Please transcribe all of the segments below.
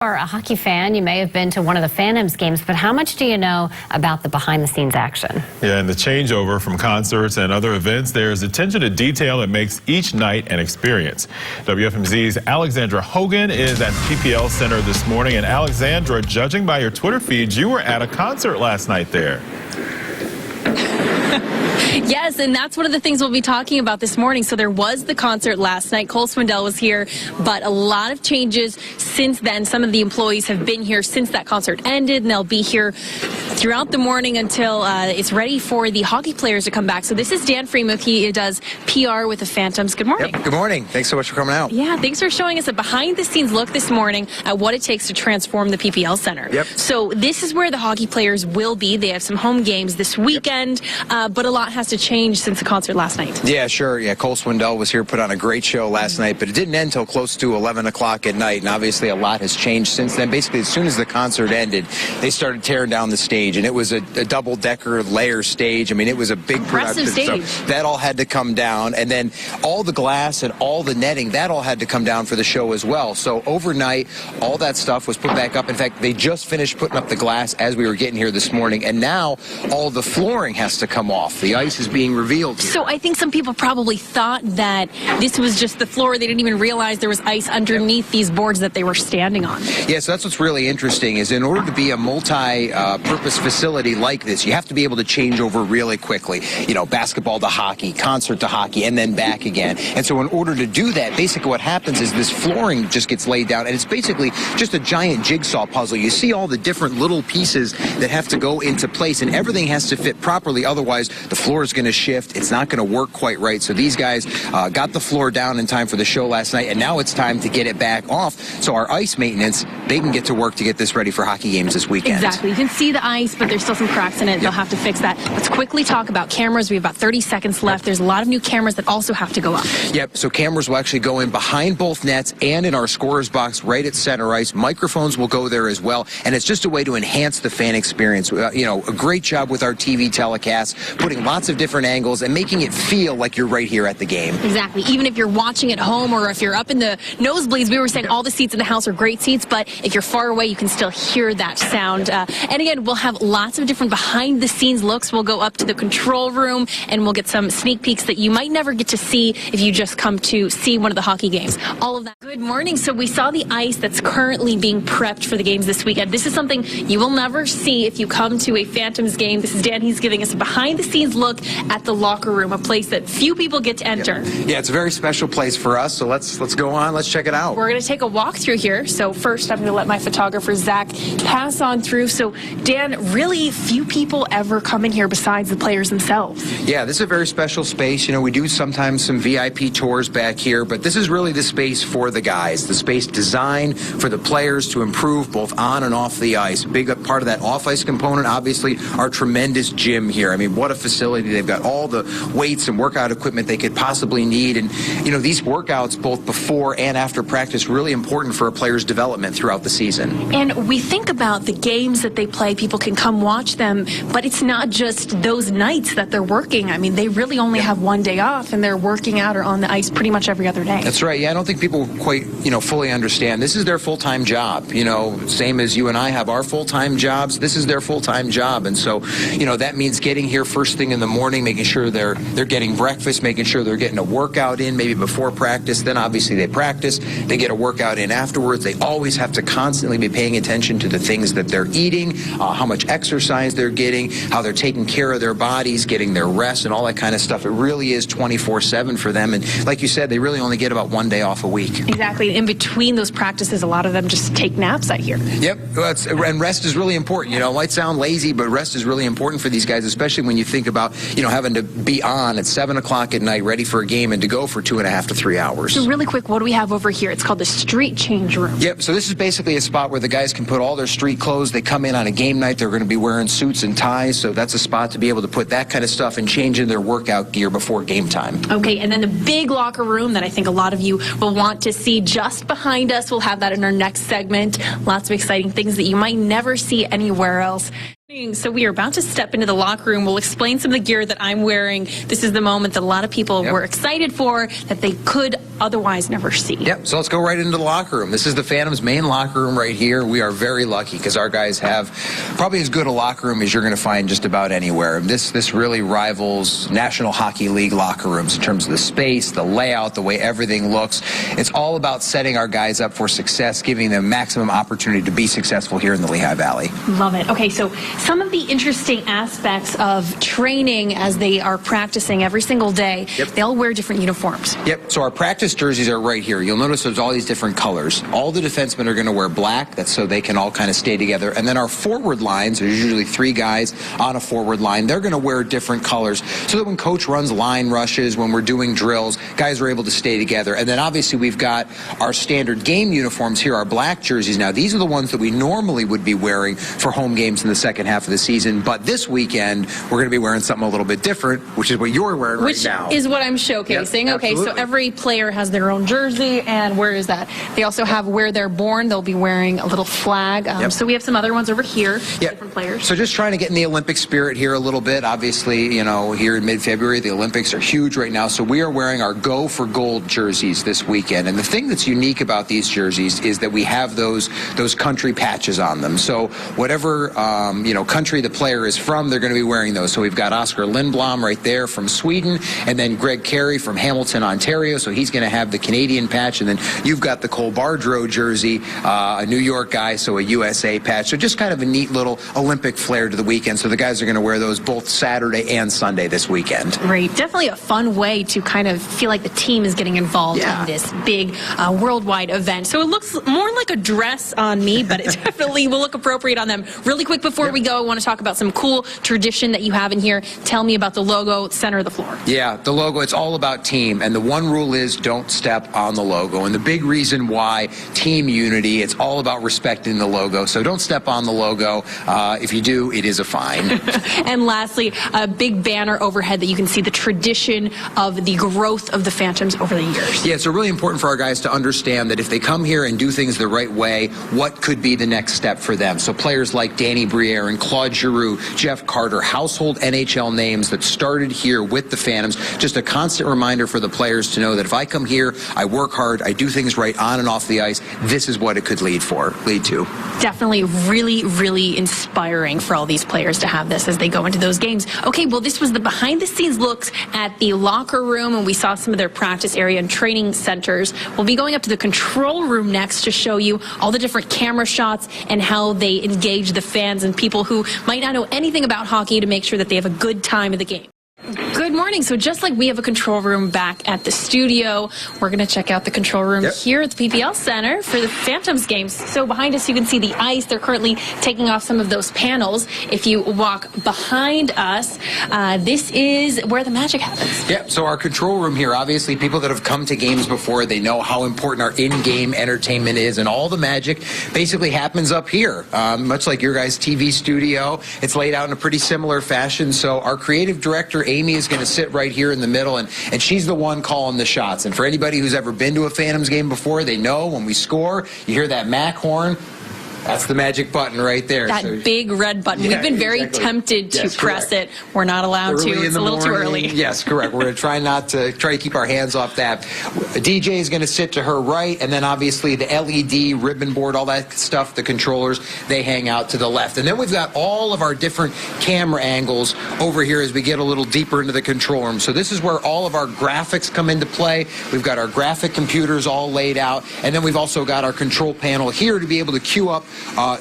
Or a hockey fan, you may have been to one of the Phantoms games, but how much do you know about the behind-the-scenes action? Yeah, and the changeover from concerts and other events, there's attention to detail that makes each night an experience. WFMZ's Alexandra Hogan is at the PPL Center this morning. And Alexandra, judging by your Twitter feed, you were at a concert last night there. Yes, and that's one of the things we'll be talking about this morning. So there was the concert last night. Cole Swindell was here, but a lot of changes since then. Some of the employees have been here since that concert ended, and they'll be here throughout the morning until it's ready for the hockey players to come back. So this is Dan Freemuth. He does PR with the Phantoms. Good morning. Yep, good morning. Thanks so much for coming out. Yeah, thanks for showing us a behind-the-scenes look this morning at what it takes to transform the PPL Center. Yep. So this is where the hockey players will be. They have some home games this weekend, but a lot has to change since the concert last night. Yeah, sure. Yeah, Cole Swindell was here, put on a great show last night, but it didn't end until close to 11 o'clock at night, and obviously a lot has changed since then. Basically, as soon as the concert ended, they started tearing down the stage, and it was a double-decker layer stage. I mean, it was a big production. Stage. So that all had to come down, and then all the glass and all the netting, that all had to come down for the show as well. So overnight, all that stuff was put back up. In fact, they just finished putting up the glass as we were getting here this morning, and now all the flooring has to come off. The ice is being revealed here. So I think some people probably thought that this was just the floor. They didn't even realize there was ice underneath these boards that they were standing on. Yeah, so that's what's really interesting is in order to be a multi-purpose facility like this, you have to be able to change over really quickly. You know, basketball to hockey, concert to hockey, and then back again. And so in order to do that, basically what happens is this flooring just gets laid down, and it's basically just a giant jigsaw puzzle. You see all the different little pieces that have to go into place, and everything has to fit properly. Otherwise, the floor is going to shift. It's not going to work quite right. So these guys got the floor down in time for the show last night, and now it's time to get it back off. So our ice maintenance, they can get to work to get this ready for hockey games this weekend. Exactly. You can see the ice, but there's still some cracks in it. Yep. They'll have to fix that. Let's quickly talk about cameras. We have about 30 seconds left. There's a lot of new cameras that also have to go up. Yep. So cameras will actually go in behind both nets and in our scorer's box right at center ice. Microphones will go there as well. And it's just a way to enhance the fan experience. You know, a great job with our TV telecasts, putting lots of different angles and making it feel like you're right here at the game. Exactly. Even if you're watching at home or if you're up in the nosebleeds, we were saying all the seats in the house are great seats, but if you're far away, you can still hear that sound. And again, we'll have lots of different behind-the-scenes looks. We'll go up to the control room and we'll get some sneak peeks that you might never get to see if you just come to see one of the hockey games. All of that. Good morning. So we saw the ice that's currently being prepped for the games this weekend. This is something you will never see if you come to a Phantoms game. This is Dan. He's giving us a behind-the-scenes look at the locker room, a place that few people get to enter. Yeah, it's a very special place for us. So let's go on. Let's check it out. We're going to take a walk through here. So first, I'm going to let my photographer Zach pass on through. So Dan, really few people ever come in here besides the players themselves. Yeah, this is a very special space. You know, we do sometimes some VIP tours back here, but this is really the space for the guys, the space designed for the players to improve both on and off the ice. A big part of that off-ice component, obviously, our tremendous gym here. I mean, what a facility. They've got all the weights and workout equipment they could possibly need. And, you know, these workouts, both before and after practice, really important for a player's development throughout the season. And we think about the games that they play. People can come watch them, but it's not just those nights that they're working. I mean, they really only have one day off, and they're working out or on the ice pretty much every other day. That's right. Yeah, I don't think people quite, you know, fully understand. This is their full-time job. You know, same as you and I have our full-time jobs. This is their full-time job. And so, you know, that means getting here first thing in the morning, making sure they're getting breakfast, making sure they're getting a workout in maybe before practice. Then obviously they practice. They get a workout in afterwards. They always have to constantly be paying attention to the things that they're eating, how much exercise they're getting, how they're taking care of their bodies, getting their rest and all that kind of stuff. It really is 24/7 for them. And like you said, they really only get about one day off a week. Exactly. In between those practices, a lot of them just take naps, I hear. Yep. And rest is really important. You know, it might sound lazy, but rest is really important for these guys, especially when you think about, you know, having to be on at 7 o'clock at night, ready for a game and to go for 2.5 to 3 hours. So really quick, what do we have over here? It's called the street change room. Yep. So this is basically a spot where the guys can put all their street clothes. They come in on a game night. They're going to be wearing suits and ties. So that's a spot to be able to put that kind of stuff and change in their workout gear before game time. Okay. And then the big locker room that I think a lot of you will want to see just behind us. We'll have that in our next segment. Lots of exciting things that you might never see anywhere else. So we are about to step into the locker room. We'll explain some of the gear that I'm wearing. This is the moment that a lot of people were excited for, that they could otherwise never see. Yep, so let's go right into the locker room. This is the Phantoms' main locker room right here. We are very lucky because our guys have probably as good a locker room as you're going to find just about anywhere. This really rivals National Hockey League locker rooms in terms of the space, the layout, the way everything looks. It's all about setting our guys up for success, giving them maximum opportunity to be successful here in the Lehigh Valley. Love it. Okay, so some of the interesting aspects of training as they are practicing every single day, they all wear different uniforms. Yep, so our practice jerseys are right here. You'll notice there's all these different colors. All the defensemen are going to wear black. That's so they can all kind of stay together. And then our forward lines, there's usually 3 guys on a forward line. They're going to wear different colors so that when coach runs line rushes, when we're doing drills, guys are able to stay together. And then obviously we've got our standard game uniforms here, our black jerseys. Now, these are the ones that we normally would be wearing for home games in the second half of the season. But this weekend, we're going to be wearing something a little bit different, which is what you're wearing right now. Which is what I'm showcasing. Yep, okay, so every player has their own jersey, and where is that? They also have where they're born. They'll be wearing a little flag. So we have some other ones over here, different players. So just trying to get in the Olympic spirit here a little bit. Obviously, you know, here in mid-February, the Olympics are huge right now, so we are wearing our Go for Gold jerseys this weekend. And the thing that's unique about these jerseys is that we have those country patches on them. So whatever, you know, country the player is from, they're going to be wearing those. So we've got Oscar Lindblom right there from Sweden, and then Greg Carey from Hamilton, Ontario, so he's going to have the Canadian patch, and then you've got the Cole Bardreau jersey, a New York guy, so a USA patch. So just kind of a neat little Olympic flair to the weekend. So the guys are going to wear those both Saturday and Sunday this weekend. Great. Definitely a fun way to kind of feel like the team is getting involved in this big worldwide event. So it looks more like a dress on me, but it definitely will look appropriate on them. Really quick before we go, I want to talk about some cool tradition that you have in here. Tell me about the logo, center of the floor. Yeah, the logo, it's all about team. And the one rule is don't step on the logo. And the big reason why, team unity, it's all about respecting the logo. So don't step on the logo. If you do, it is a fine. And lastly, a big banner overhead that you can see the tradition of the growth of the Phantoms over the years. Yeah, it's really important for our guys to understand that if they come here and do things the right way, what could be the next step for them? So players like Danny Briere and Claude Giroux, Jeff Carter, household NHL names that started here with the Phantoms. Just a constant reminder for the players to know that if I come here, I work hard, I do things right on and off the ice, this is what it could lead to. Definitely really, really inspiring for all these players to have this as they go into those games. Okay, well, this was the behind-the-scenes looks at the locker room, and we saw some of their practice area and training centers. We'll be going up to the control room next to show you all the different camera shots and how they engage the fans and people who might not know anything about hockey to make sure that they have a good time of the game. Good morning. So just like we have a control room back at the studio, we're going to check out the control room here at the PPL Center for the Phantoms games. So behind us, you can see the ice. They're currently taking off some of those panels. If you walk behind us, this is where the magic happens. Yeah, so our control room here, obviously people that have come to games before, they know how important our in-game entertainment is, and all the magic basically happens up here. Much like your guys' TV studio, it's laid out in a pretty similar fashion. So our creative director, Amy, is going to sit right here in the middle, and she's the one calling the shots. And for anybody who's ever been to a Phantoms game before, they know when we score, you hear that Mac horn. That's the magic button right there. That big red button. We've been very tempted to press it. We're not allowed to. It's a little too early. Yes, correct. We're going to try to keep our hands off that. The DJ is going to sit to her right, and then obviously the LED, ribbon board, all that stuff, the controllers, they hang out to the left. And then we've got all of our different camera angles over here as we get a little deeper into the control room. So this is where all of our graphics come into play. We've got our graphic computers all laid out, and then we've also got our control panel here to be able to queue up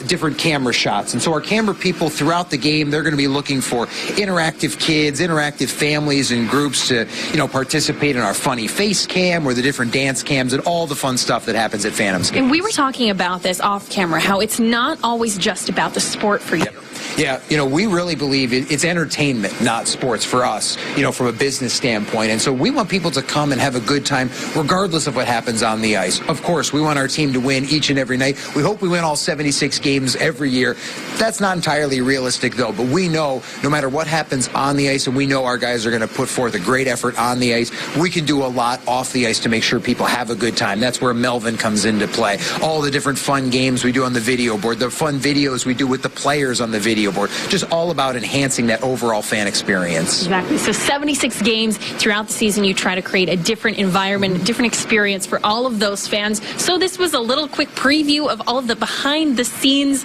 different camera shots. And so our camera people throughout the game, they're going to be looking for interactive kids, interactive families and groups to, you know, participate in our funny face cam or the different dance cams and all the fun stuff that happens at Phantoms games. And we were talking about this off camera, how it's not always just about the sport for you. Yeah, you know, we really believe it's entertainment, not sports for us, you know, from a business standpoint. And so we want people to come and have a good time regardless of what happens on the ice. Of course, we want our team to win each and every night. We hope we win all 76 games every year. That's not entirely realistic, though. But we know no matter what happens on the ice, and we know our guys are going to put forth a great effort on the ice, we can do a lot off the ice to make sure people have a good time. That's where Melvin comes into play. All the different fun games we do on the video board, the fun videos we do with the players on the video video board, just all about enhancing that overall fan experience. Exactly. So 76 games throughout the season, you try to create a different environment, a different experience for all of those fans. So this was a little quick preview of all of the behind-the-scenes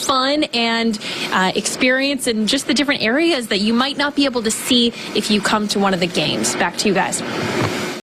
fun and experience and just the different areas that you might not be able to see if you come to one of the games. Back to you guys.